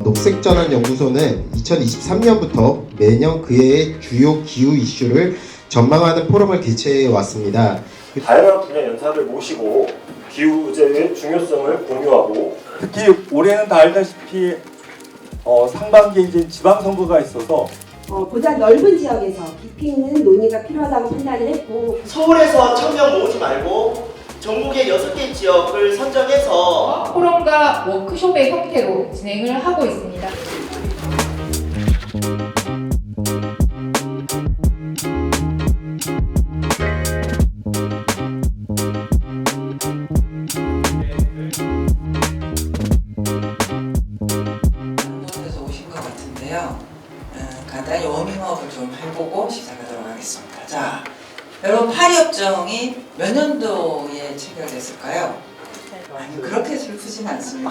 녹색전환연구소는 2023년부터 매년 그해의 주요 기후 이슈를 전망하는 포럼을 개최해 왔습니다. 다양한 분야 연사를 모시고 기후제의 중요성을 공유하고, 특히 올해는 다 알다시피 상반기에 이제 지방선거가 있어서 보다 넓은 지역에서 깊이 있는 논의가 필요하다고 판단을 했고, 서울에서 1000명 모으지 말고 전국의 6개 지역을 선정해서 포럼과 워크숍의 형태로 진행을 하고 있습니다. 한국에서 오신 것 같은데요. 간단히 워밍업을 좀 해보고 시작하도록 하겠습니다. 자, 여러분 파리협정이 몇 년도에 체결됐을까요? 아니, 그렇게 슬프진 않습니다.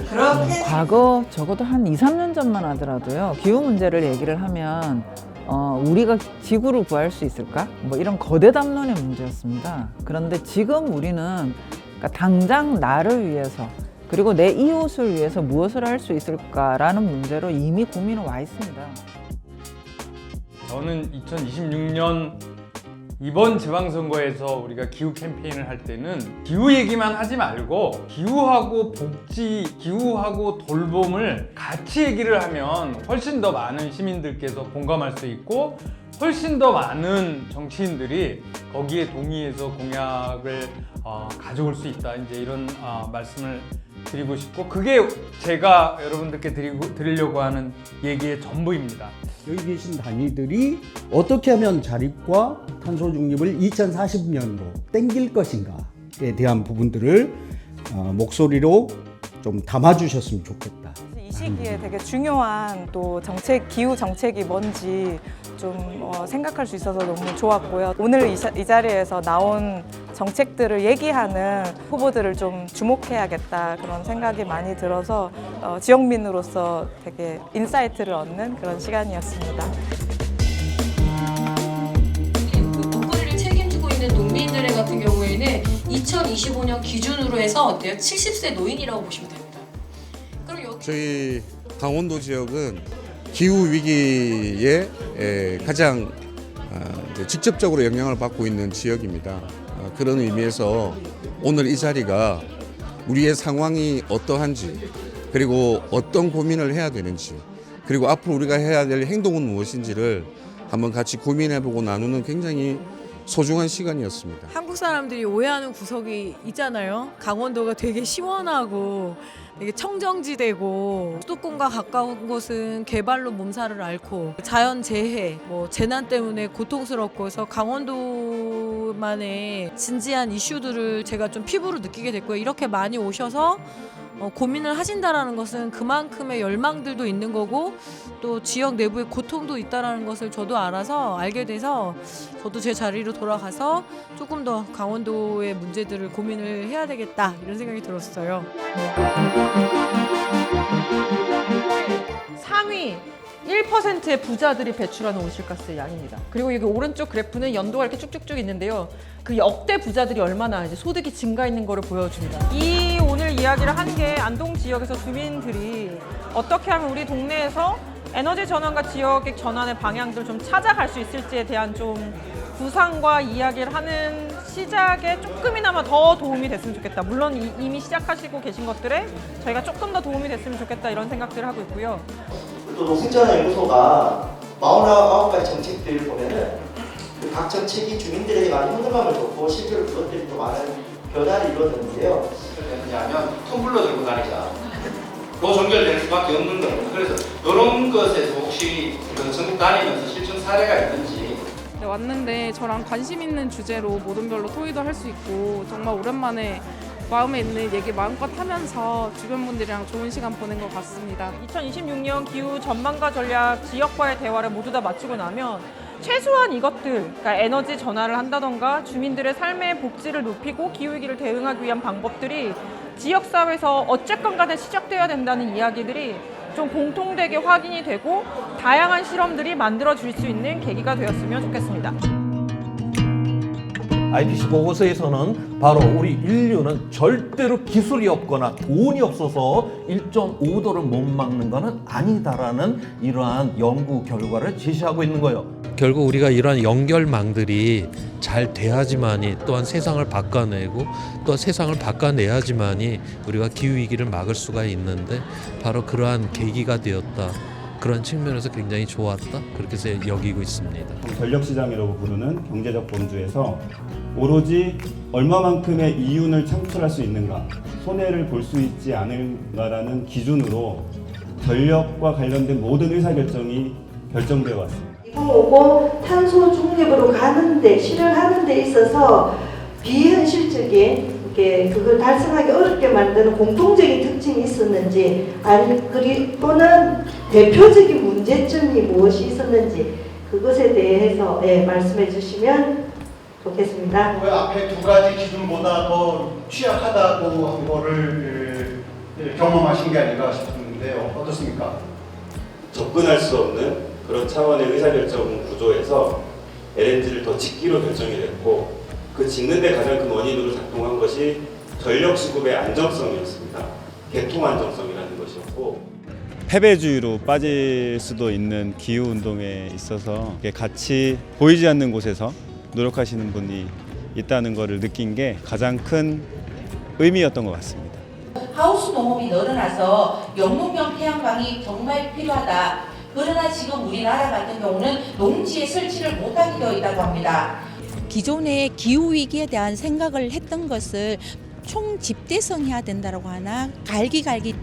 그렇게 과거 적어도 한 2, 3년 전만 하더라도요. 기후 문제를 얘기를 하면 우리가 지구를 구할 수 있을까? 뭐 이런 거대 담론의 문제였습니다. 그런데 지금 우리는 그러니까 당장 나를 위해서 그리고 내 이웃을 위해서 무엇을 할 수 있을까라는 문제로 이미 고민은 와 있습니다. 저는 2026년 이번 지방선거에서 우리가 기후 캠페인을 할 때는 기후 얘기만 하지 말고 기후하고 복지, 기후하고 돌봄을 같이 얘기를 하면 훨씬 더 많은 시민들께서 공감할 수 있고 훨씬 더 많은 정치인들이 거기에 동의해서 공약을 가져올 수 있다. 이제 이런 말씀을 드리고 싶고, 그게 제가 여러분들께 드리려고 하는 얘기의 전부입니다. 여기 계신 단위들이 어떻게 하면 자립과 탄소 중립을 2040년으로 땡길 것인가에 대한 부분들을 목소리로 좀 담아주셨으면 좋겠다. 이 시기에 되게 중요한 또 기후 정책이 뭔지 좀 생각할 수 있어서 너무 좋았고요. 오늘 이 자리에서 나온 정책들을 얘기하는 후보들을 좀 주목해야겠다, 그런 생각이 많이 들어서 지역민으로서 되게 인사이트를 얻는 그런 시간이었습니다. 먹거리를 책임지고 있는 농민들 같은 경우에는 2025년 기준으로 해서 어때요? 70세 노인이라고 보시면 됩니다. 그럼 저희 강원도 지역은 기후 위기에 가장 직접적으로 영향을 받고 있는 지역입니다. 그런 의미에서 오늘 이 자리가 우리의 상황이 어떠한지, 그리고 어떤 고민을 해야 되는지, 그리고 앞으로 우리가 해야 될 행동은 무엇인지를 한번 같이 고민해보고 나누는 굉장히 소중한 시간이었습니다. 한국 사람들이 오해하는 구석이 있잖아요. 강원도가 되게 시원하고 되게 청정지대고 수도권과 가까운 곳은 개발로 몸살을 앓고 자연재해, 재난 때문에 고통스럽고 해서 강원도만의 진지한 이슈들을 제가 좀 피부로 느끼게 됐고요. 이렇게 많이 오셔서 고민을 하신다라는 것은 그만큼의 열망들도 있는 거고 또 지역 내부의 고통도 있다라는 것을 저도 알게 돼서 저도 제 자리로 돌아가서 조금 더 강원도의 문제들을 고민을 해야 되겠다, 이런 생각이 들었어요. 상위 1%의 부자들이 배출하는 온실가스의 양입니다. 그리고 여기 오른쪽 그래프는 연도가 이렇게 쭉쭉쭉 있는데요. 그 역대 부자들이 얼마나 이제 소득이 증가했는 거를 보여줍니다. 이 오늘 이야기를 한 게 안동 지역에서 주민들이 어떻게 하면 우리 동네에서 에너지 전환과 지역의 전환의 방향들을 좀 찾아갈 수 있을지에 대한 좀 구상과 이야기를 하는 시작에 조금이나마 더 도움이 됐으면 좋겠다. 물론 이미 시작하시고 계신 것들에 저희가 조금 더 도움이 됐으면 좋겠다, 이런 생각들을 하고 있고요. 또 녹색전환연구소가 49가지 정책들을 보면은 각 정책이 주민들에게 많은 현금감을 줬고 실제로 그것들이 또 많은 변화를 이루었는데요. 왜냐하면 텀블러 들고 다니자. 로 연결될 수밖에 없는 겁니다. 그래서 이런 것에서 혹시 전국 다니면서 실천 사례가 있는지. 왔는데 저랑 관심 있는 주제로 모든 별로 토의도 할 수 있고 정말 오랜만에 마음에 있는 얘기 마음껏 하면서 주변 분들이랑 좋은 시간 보낸 것 같습니다. 2026년 기후 전망과 전략 지역과의 대화를 모두 다 마치고 나면 최소한 이것들, 그러니까 에너지 전환을 한다던가 주민들의 삶의 복지를 높이고 기후위기를 대응하기 위한 방법들이 지역사회에서 어쨌건 간에 시작되어야 된다는 이야기들이 좀 공통되게 확인이 되고 다양한 실험들이 만들어질 수 있는 계기가 되었으면 좋겠습니다. IPCC 보고서에서는 바로 우리 인류는 절대로 기술이 없거나 돈이 없어서 1.5도를 못 막는 것은 아니다라는 이러한 연구 결과를 제시하고 있는 거예요. 결국 우리가 이러한 연결망들이 잘 돼야지만이 또한 세상을 바꿔내고 또 세상을 바꿔내야지만이 우리가 기후위기를 막을 수가 있는데 바로 그러한 계기가 되었다. 그런 측면에서 굉장히 좋았다. 그렇게 해서 여기고 있습니다. 전력시장이라고 부르는 경제적 범주에서 오로지 얼마만큼의 이윤을 창출할 수 있는가, 손해를 볼 수 있지 않은가라는 기준으로 전력과 관련된 모든 의사결정이 결정되어 왔습니다. 2050 탄소 중립으로 가는데 실현하는 데 있어서 비현실적인 그걸 달성하기 어렵게 만드는 공통적인 특징이 있었는지 아니 또는 대표적인 문제점이 무엇이 있었는지 그것에 대해서 말씀해 주시면 좋겠습니다. 왜 앞에 두 가지 기준보다 더 취약하다고 한 거를 경험하신 게 아닌가 싶은데요. 어떻습니까? 접근할 수 없는 그런 차원의 의사결정 구조에서 LNG를 더 짓기로 결정이 됐고 그 짓는 데 가장 큰 원인으로 작동한 것이 전력 수급의 안정성이었습니다. 개통 안정성이라는 것이었고 패배주의로 빠질 수도 있는 기후운동에 있어서 같이 보이지 않는 곳에서 노력하시는 분이 있다는 것을 느낀 게 가장 큰 의미였던 것 같습니다. 하우스 농업이 늘어나서 영농형 태양광이 정말 필요하다. 그러나 지금 우리나라 같은 경우는 농지에 설치를 못하게 되어 있다고 합니다. 기존의 기후위기에 대한 생각을 했던 것을 총집대성해야 된다고 하나 갈기갈기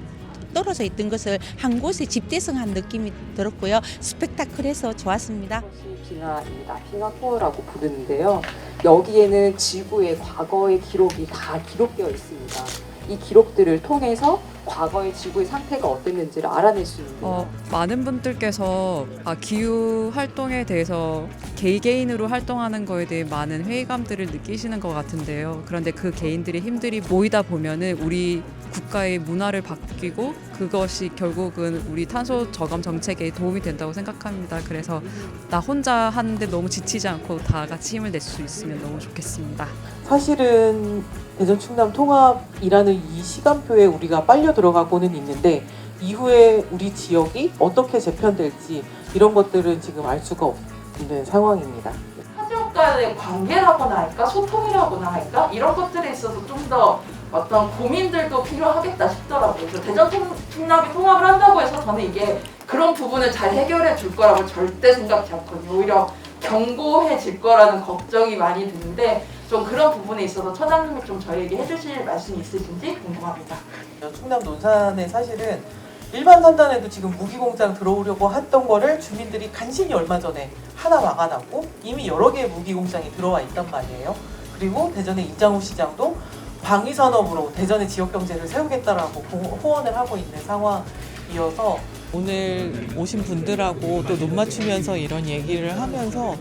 떨어져 있던 것을 한 곳에 집대성한 느낌이 들었고요. 스펙타클해서 좋았습니다. 빙하입니다. 빙하코어라고 부르는데요. 여기에는 지구의 과거의 기록이 다 기록되어 있습니다. 이 기록들을 통해서 과거의 지구의 상태가 어땠는지를 알아낼 수 있는 많은 분들께서 기후 활동에 대해서 개개인으로 활동하는 거에 대해 많은 회의감들을 느끼시는 것 같은데요. 그런데 그 개인들의 힘들이 모이다 보면은 우리 국가의 문화를 바뀌고 그것이 결국은 우리 탄소 저감 정책에 도움이 된다고 생각합니다. 그래서 나 혼자 하는데 너무 지치지 않고 다 같이 힘을 낼 수 있으면 너무 좋겠습니다. 사실은 대전 충남 통합이라는 이 시간표에 우리가 빨려 들어가고는 있는데 이후에 우리 지역이 어떻게 재편될지 이런 것들은 지금 알 수가 없는 상황입니다. 사지역 간의 관계라고나 할까 소통이라고나 할까 이런 것들에 있어서 좀 더 어떤 고민들도 필요하겠다 싶더라고요. 그래서 대전 충남이 통합을 한다고 해서 저는 이게 그런 부분을 잘 해결해 줄 거라고 절대 생각지 않거든요. 오히려 견고해질 거라는 걱정이 많이 드는데 좀 그런 부분에 있어서 처장님이 좀 저희에게 해주실 말씀이 있으신지 궁금합니다. 충남 논산에 사실은 일반 산단에도 지금 무기공장 들어오려고 했던 거를 주민들이 간신히 얼마 전에 하나 막아놨고 이미 여러 개의 무기공장이 들어와 있단 말이에요. 그리고 대전의 이장우 시장도 방위산업으로 대전의 지역경제를 세우겠다라고 호언을 하고 있는 상황이어서 오늘 오신 분들하고 또 눈 맞추면서 이런 얘기를 하면서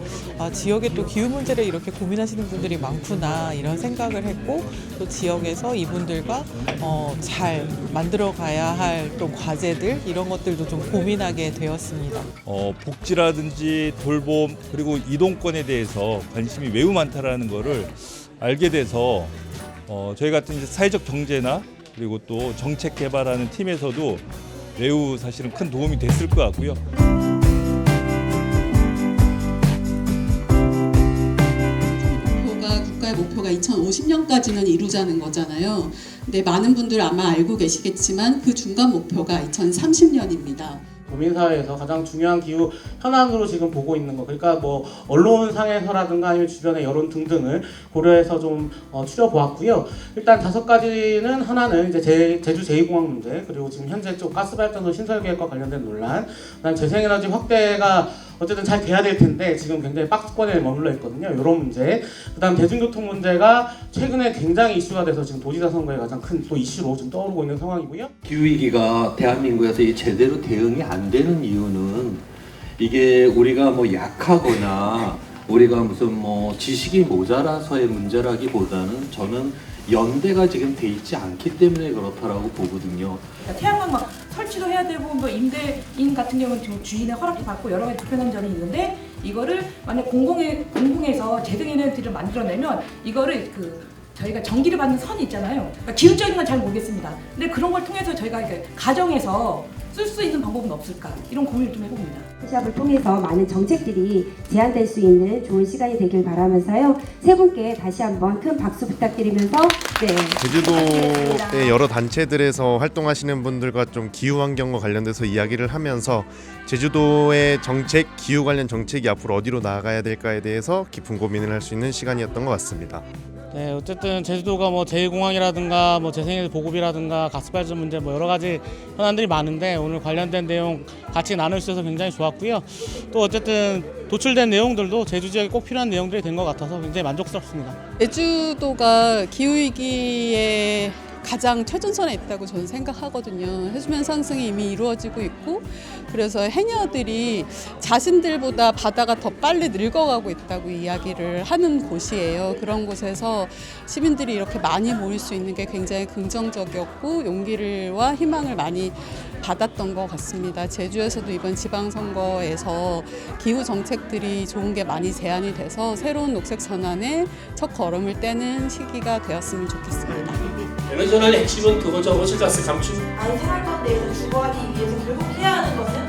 지역에 또 기후 문제를 이렇게 고민하시는 분들이 많구나 이런 생각을 했고 또 지역에서 이분들과 잘 만들어 가야 할 또 과제들 이런 것들도 좀 고민하게 되었습니다. 복지라든지 돌봄 그리고 이동권에 대해서 관심이 매우 많다라는 거를 알게 돼서 저희 같은 이제 사회적 경제나 그리고 또 정책 개발하는 팀에서도 매우 사실은 큰 도움이 됐을 것 같고요. 국가의 목표가 2050년까지는 이루자는 거잖아요. 근데 많은 분들 아마 알고 계시겠지만 그 중간 목표가 2030년입니다. 국민사회에서 가장 중요한 기후 현안으로 지금 보고 있는 거, 그러니까 뭐 언론상에서라든가 아니면 주변의 여론 등등을 고려해서 좀 추려보았고요. 일단 5가지는 하나는 이제 제주 제2공항 문제, 그리고 지금 현재 좀 가스발전소 신설계획과 관련된 논란, 그다음 재생에너지 확대가 어쨌든 잘 돼야 될 텐데 지금 굉장히 박스권에 머물러 있거든요. 이런 문제. 그다음 대중교통 문제가 최근에 굉장히 이슈가 돼서 지금 도지사 선거에 가장 큰 또 이슈로 지금 떠오르고 있는 상황이고요. 기후위기가 대한민국에서 제대로 대응이 안 되는 이유는 이게 우리가 뭐 약하거나 우리가 무슨 뭐 지식이 모자라서의 문제라기보다는 저는 연대가 지금 돼 있지 않기 때문에 그렇다라고 보거든요. 그러니까 태양광 막 설치도 해야 되고 뭐 임대인 같은 경우는 지금 주인의 허락도 받고 여러 가지 불편한 점이 있는데 이거를 만약 공공에서 제등에너지를 만들어내면 이거를 저희가 전기를 받는 선이 있잖아요. 그러니까 기술적인 건 잘 모르겠습니다. 근데 그런 걸 통해서 저희가 이렇게 가정에서 쓸 수 있는 방법은 없을까 이런 고민을 좀 해봅니다. 시합을 통해서 많은 정책들이 제안될 수 있는 좋은 시간이 되길 바라면서요. 세 분께 다시 한번 큰 박수 부탁드리면서 제주도의 여러 단체들에서 활동하시는 분들과 좀 기후 환경과 관련돼서 이야기를 하면서 제주도의 정책, 기후 관련 정책이 앞으로 어디로 나아가야 될까에 대해서 깊은 고민을 할 수 있는 시간이었던 것 같습니다. 네, 어쨌든 제주도가 뭐 제2공항이라든가 뭐 재생에너지 보급이라든가 가스 발전 문제 뭐 여러 가지 현안들이 많은데 오늘 관련된 내용 같이 나눌 수 있어서 굉장히 좋았고요. 또 어쨌든 도출된 내용들도 제주 지역에 꼭 필요한 내용들이 된 것 같아서 굉장히 만족스럽습니다. 제주도가 기후위기에 가장 최전선에 있다고 저는 생각하거든요. 해수면 상승이 이미 이루어지고 있고 그래서 해녀들이 자신들보다 바다가 더 빨리 늙어가고 있다고 이야기를 하는 곳이에요. 그런 곳에서 시민들이 이렇게 많이 모일 수 있는 게 굉장히 긍정적이었고 용기와 희망을 많이 받았던 것 같습니다. 제주에서도 이번 지방선거에서 기후 정책들이 좋은 게 많이 제안이 돼서 새로운 녹색 선언의 첫 걸음을 떼는 시기가 되었으면 좋겠습니다. 에너지원의 핵심은 그거죠. 온실가스 감축. 아이 생활 가운데에서 주거하기 위해서 결국 해야 하는 것은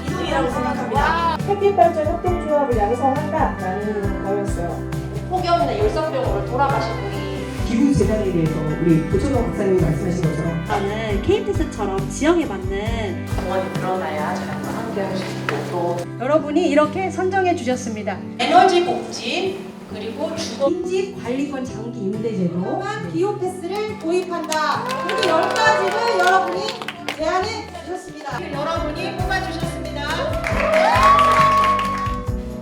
이동이라고 생각합니다. 햇빛발전 협동조합을 양성한다라는 거였어요. 폭염이나 열성병으로 돌아가신 분이 기후재단에 대해서 우리 도철동 박사님이 말씀하신 것처럼 저는 KTX처럼 지역에 맞는 공원이 늘어나야 자연과 함께할 수 있고 또 여러분이 이렇게 선정해 주셨습니다. 에너지 복지 그리고 주거 임직 관리권 장기 임대제도 통한 기후 패스를 도입한다. 이 10가지를 여러분이 제안해 주셨습니다. 여러분이 뽑아주셨습니다.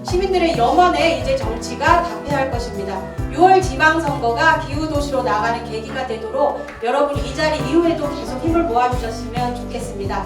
시민들의 염원에 이제 정치가 답해할 것입니다. 6월 지방선거가 기후도시로 나가는 계기가 되도록 여러분이 이 자리 이후에도 계속 힘을 모아주셨으면 좋겠습니다.